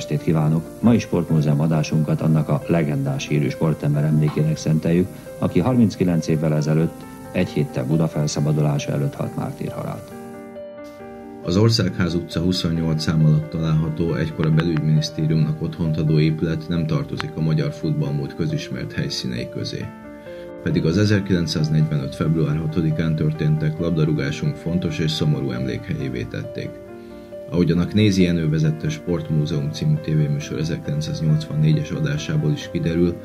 estét kívánok! Mai Sportmúzeum adásunkat annak a legendás hírű sportember emlékének szenteljük, aki 39 évvel ezelőtt, egy héttel Buda felszabadulása előtt halt mártírhalált. Az Országház utca 28 szám alatt található, egykor a belügyminisztériumnak otthont adó épület nem tartozik a magyar futballmúlt közismert helyszínei közé. Pedig az 1945. február 6-án történtek labdarúgásunk fontos és szomorú emlékhelyévé tették. Ahogyan a Knézi Jenő vezette Sportmúzeum című tévéműsor 1984-es adásából is kiderül,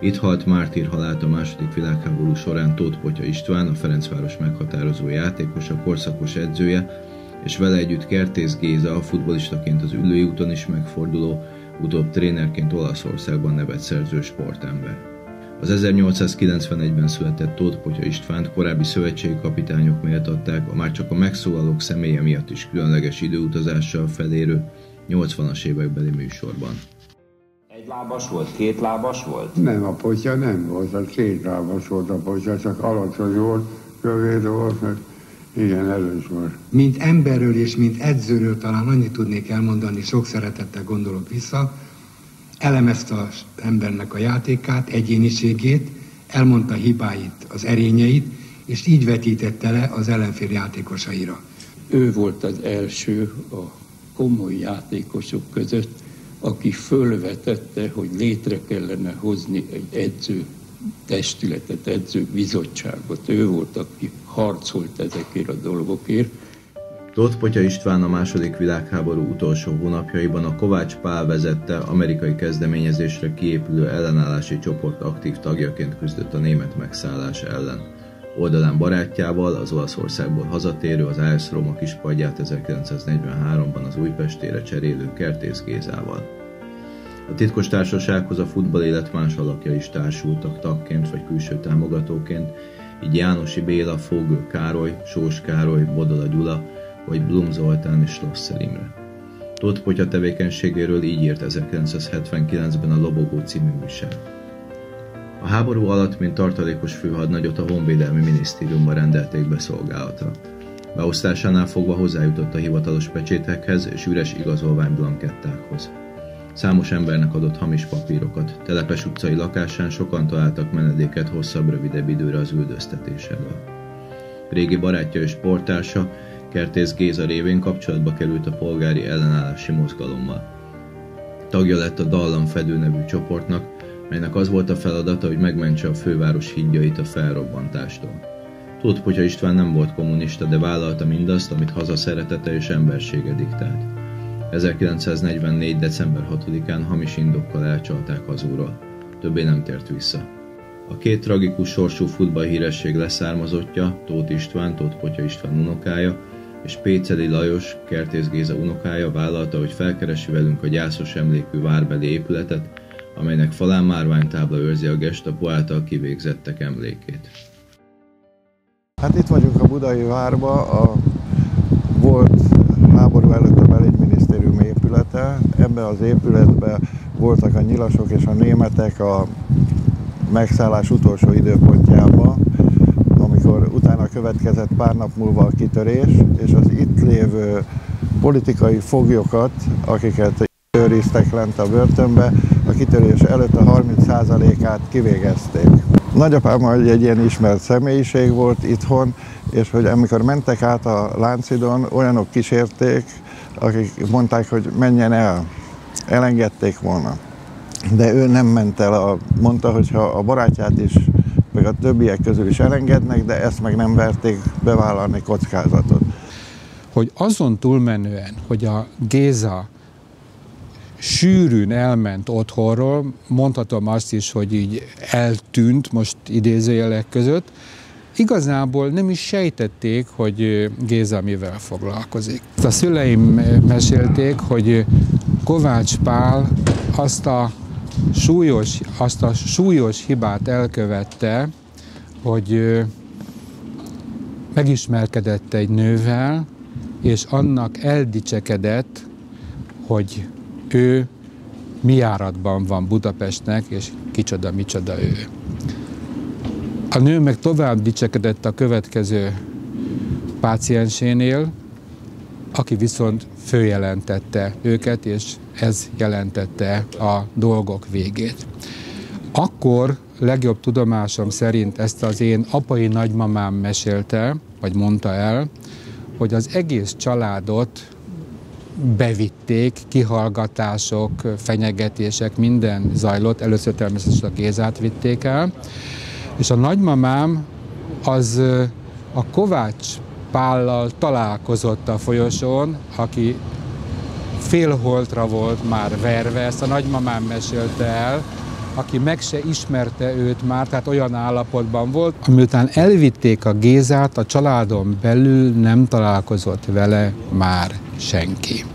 itt halt mártírhalált a II. Világháború során Tóth Potya István, a Ferencváros meghatározó játékosa, korszakos edzője, és vele együtt Kertész Géza, a futballistaként az Üllői úton is megforduló, utóbb trénerként Olaszországban nevet szerző sportember. Az 1891-ben született Tóth Potya Istvánt korábbi szövetségi kapitányok méltatták, már csak a megszólalók személye miatt is különleges időutazással felérő 80-as évekbeli műsorban. Egy lábas volt, két lábas volt? Nem, a Potya nem volt, az két lábas volt a Potya, csak alacsony volt, kövér volt, mert igen, erős volt. Mint emberről és mint edzőről talán annyit tudnék elmondani, sok szeretettel gondolok vissza, elemezte az embernek a játékát, egyéniségét, elmondta hibáit, az erényeit, és így vetítette le az ellenfél játékosaira. Ő volt az első a komoly játékosok között, aki fölvetette, hogy létre kellene hozni egy edző testületet, edző bizottságot. Ő volt, aki harcolt ezekért a dolgokért. Tóth Potya István a II. Világháború utolsó hónapjaiban a Kovács Pál vezette amerikai kezdeményezésre kiépülő ellenállási csoport aktív tagjaként küzdött a német megszállás ellen. Oldalán barátjával, az Olaszországból hazatérő, az AS Roma kispadját 1943-ban az Újpestére cserélő Kertész Gézával. A titkos társasághoz a futballélet más alakja is társultak tagként vagy külső támogatóként, így Jánosi Béla, Fogő Károly, Sós Károly, Bodola Gyula, vagy Blum Zoltán és Slosser Imre. Tóth Potya tevékenységéről így írt 1979-ben a Lobogó című újság. A háború alatt, mint tartalékos főhadnagyot a Honvédelmi Minisztériumban rendelték be szolgálatra. Beosztásánál fogva hozzájutott a hivatalos pecsétekhez és üres igazolványblankettákhoz. Számos embernek adott hamis papírokat, Telepes utcai lakásán sokan találtak menedéket hosszabb-rövidebb időre az üldöztetés elől. Régi barátja és sporttársa, Kertész Géza révén kapcsolatba került a polgári ellenállási mozgalommal. Tagja lett a Dallamfedő nevű csoportnak, melynek az volt a feladata, hogy megmentse a főváros hídjait a felrobbantástól. Tóth Potya István nem volt kommunista, de vállalta mindazt, amit hazaszeretete és embersége diktált. 1944. december 6-án hamis indokkal elcsalták hazúról. Többé nem tért vissza. A két tragikus sorsú futballhíresség leszármazottja, Tóth István, Tóth Potya István unokája, és Péceli Lajos, Kertész Géza unokája vállalta, hogy felkeresi velünk a gyászos emlékű várbeli épületet, amelynek falán márványtábla őrzi a Gestapo által kivégzettek emlékét. Hát itt vagyunk a Budai várba, a volt háború előtt a belügyminisztérium épülete. Ebben az épületben voltak a nyilasok és a németek a megszállás utolsó időpontjában, amikor utána következett pár nap múlva a kitörés, és az itt lévő politikai foglyokat, akiket őriztek lent a börtönbe, a kitörés előtt a 30%-át kivégezték. Nagyapám egy ilyen ismert személyiség volt itthon, és hogy amikor mentek át a Lánchidon, olyanok kísérték, akik mondták, hogy menjen el, elengedték volna. De ő nem ment el, mondta, hogy ha a barátját is, meg a többiek közül is elengednek, de ezt meg nem verték bevállalni kockázatot. Hogy azon túlmenően, hogy a Géza sűrűn elment otthonról, mondhatom azt is, hogy így eltűnt, most idézőjelek között, igazából nem is sejtették, hogy Géza mivel foglalkozik. A szüleim mesélték, hogy Kovács Pál azt a súlyos hibát elkövette, hogy megismerkedett egy nővel, és annak eldicsekedett, hogy ő mi járatban van Budapestnek, és micsoda ő. A nő meg tovább dicsekedett a következő páciensénél, aki viszont följelentette őket, és ez jelentette a dolgok végét. Akkor legjobb tudomásom szerint ezt az én apai nagymamám mesélte, vagy mondta el, hogy az egész családot bevitték, kihallgatások, fenyegetések, minden zajlott, először természetesen a Gézát vitték el, és a nagymamám az a Kovács Pállal találkozott a folyosón, aki félholtra volt már verve, ezt a nagymamám mesélte el, aki meg se ismerte őt már, tehát olyan állapotban volt. Amiután elvitték a Gézát, a családon belül nem találkozott vele már senki.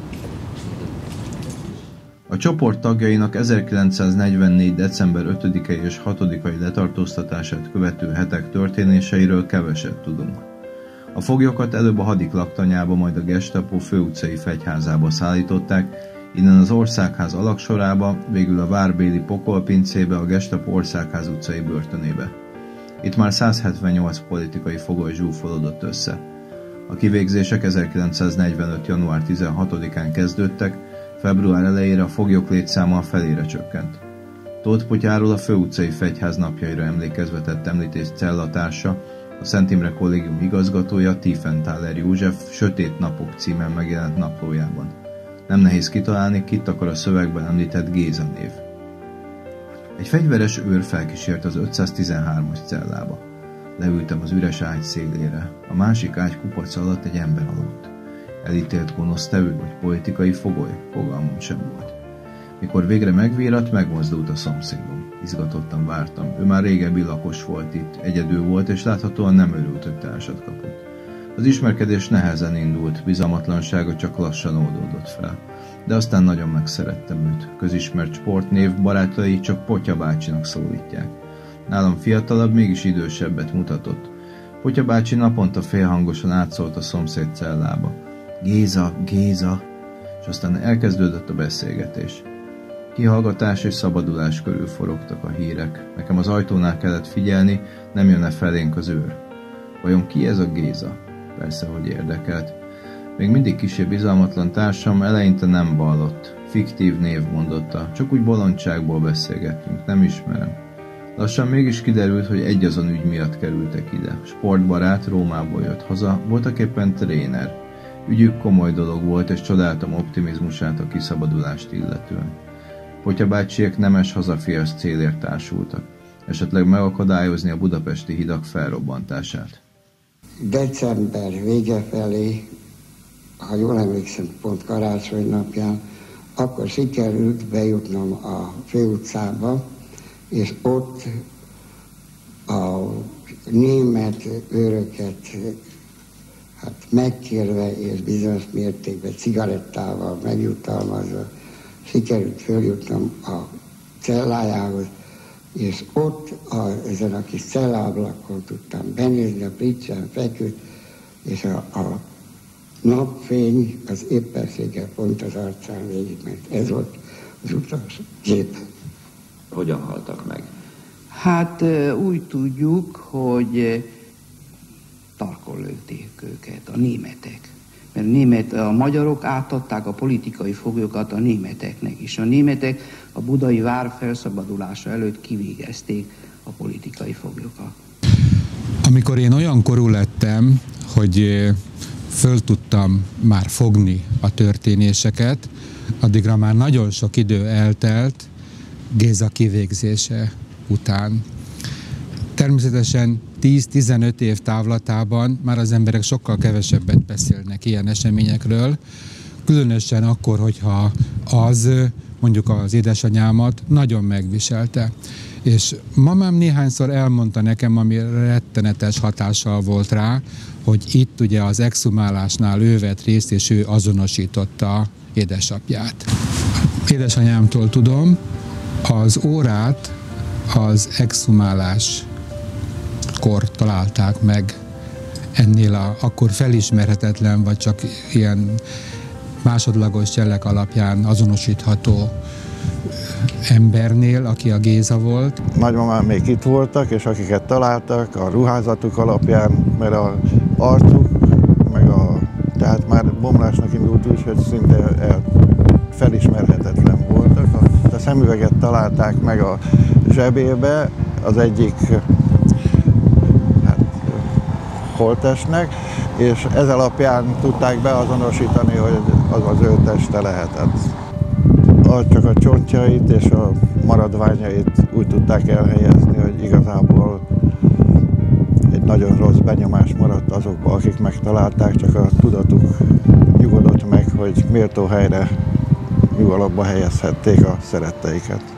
A csoport tagjainak 1944. december 5-i és 6-ai letartóztatását követő hetek történéseiről keveset tudunk. A foglyokat előbb a hadik laktanyába, majd a Gestapo főutcai fegyházába szállították, innen az Országház alagsorába, végül a várbéli Pokolpincébe, a Gestapo Országház utcai börtönébe. Itt már 178 politikai fogoly zsúfolódott össze. A kivégzések 1945. január 16-án kezdődtek, február elejére a foglyok létszáma a felére csökkent. Tóth Potyáról a főutcai fegyház napjaira emlékezve tett említést cellatársa, a Szent Imre Kollégium igazgatója, Tiefenthaler József Sötét Napok címen megjelent naplójában. Nem nehéz kitalálni, kit akar a szövegben említett Géza név. Egy fegyveres őr felkísért az 513-as cellába. Leültem az üres ágy szélére. A másik ágy kupac alatt egy ember aludt. Elítélt gonosztevő vagy politikai fogoly? Fogalmam sem volt. Mikor végre megvírat, megmozdult a szomszédom. Izgatottan vártam. Ő már régebbi lakos volt itt, egyedül volt, és láthatóan nem örült, hogy társat kapott. Az ismerkedés nehezen indult, bizalmatlansága csak lassan oldódott fel. De aztán nagyon megszerettem őt. Közismert sportnév, barátai csak Potya bácsinak szólítják. Nálam fiatalabb, mégis idősebbet mutatott. Potya bácsi naponta félhangosan átszólt a szomszéd cellába. Géza, Géza, és aztán elkezdődött a beszélgetés. Kihallgatás és szabadulás körül forogtak a hírek. Nekem az ajtónál kellett figyelni, nem jönne felénk az őr. Vajon ki ez a Géza? Persze, hogy érdekelt. Még mindig kissé bizalmatlan társam eleinte nem vallott. Fiktív név mondotta, csak úgy bolondságból beszélgettünk, nem ismerem. Lassan mégis kiderült, hogy egyazon ügy miatt kerültek ide. Sportbarát, Rómából jött haza, voltaképpen tréner. Ügyük komoly dolog volt, és csodáltam optimizmusát a kiszabadulást illetően. Potya bácsiek nemes hazafias célért társultak, esetleg megakadályozni a budapesti hidak felrobbantását. December vége felé, ha jól emlékszem, pont karácsony napján, akkor sikerült bejutnom a főutcába, és ott a német őröket megkérve és bizonyos mértékben cigarettával megjutalmazva sikerült följutnom a cellájához, és ott ezen a kis celláblakon tudtam benézni, a pricsen feküdt, és a napfény az éppenséggel pont az arcán végigment. Ez volt az utolsó kép. Hogyan haltak meg? Hát úgy tudjuk, hogy tarkon lőtték őket, a németek. Mert a magyarok átadták a politikai foglyokat a németeknek is. A németek a budai vár felszabadulása előtt kivégezték a politikai foglyokat. Amikor én olyan korú lettem, hogy föl tudtam már fogni a történéseket, addigra már nagyon sok idő eltelt Géza kivégzése után. Természetesen 10-15 év távlatában már az emberek sokkal kevesebbet beszélnek ilyen eseményekről, különösen akkor, hogyha az, mondjuk az édesanyámat nagyon megviselte. És mamám néhányszor elmondta nekem, ami rettenetes hatással volt rá, hogy itt ugye az exhumálásnál ő vett részt, és ő azonosította édesapját. Édesanyámtól tudom, az órát az exhumálás kor találták meg ennél akkor felismerhetetlen, vagy csak ilyen másodlagos jelek alapján azonosítható embernél, aki a Géza volt. Nagymamám még itt voltak, és akiket találtak a ruházatuk alapján, mert az arcuk, tehát már bomlásnak úgy, hogy szinte felismerhetetlen voltak. A szemüveget találták meg a zsebébe az egyik holttestnek, és ez alapján tudták beazonosítani, hogy az az ő teste lehetett. Csak a csontjait és a maradványait úgy tudták elhelyezni, hogy igazából egy nagyon rossz benyomás maradt azokba, akik megtalálták, csak a tudatuk nyugodott meg, hogy méltó helyre, nyugalomba helyezhették a szeretteiket.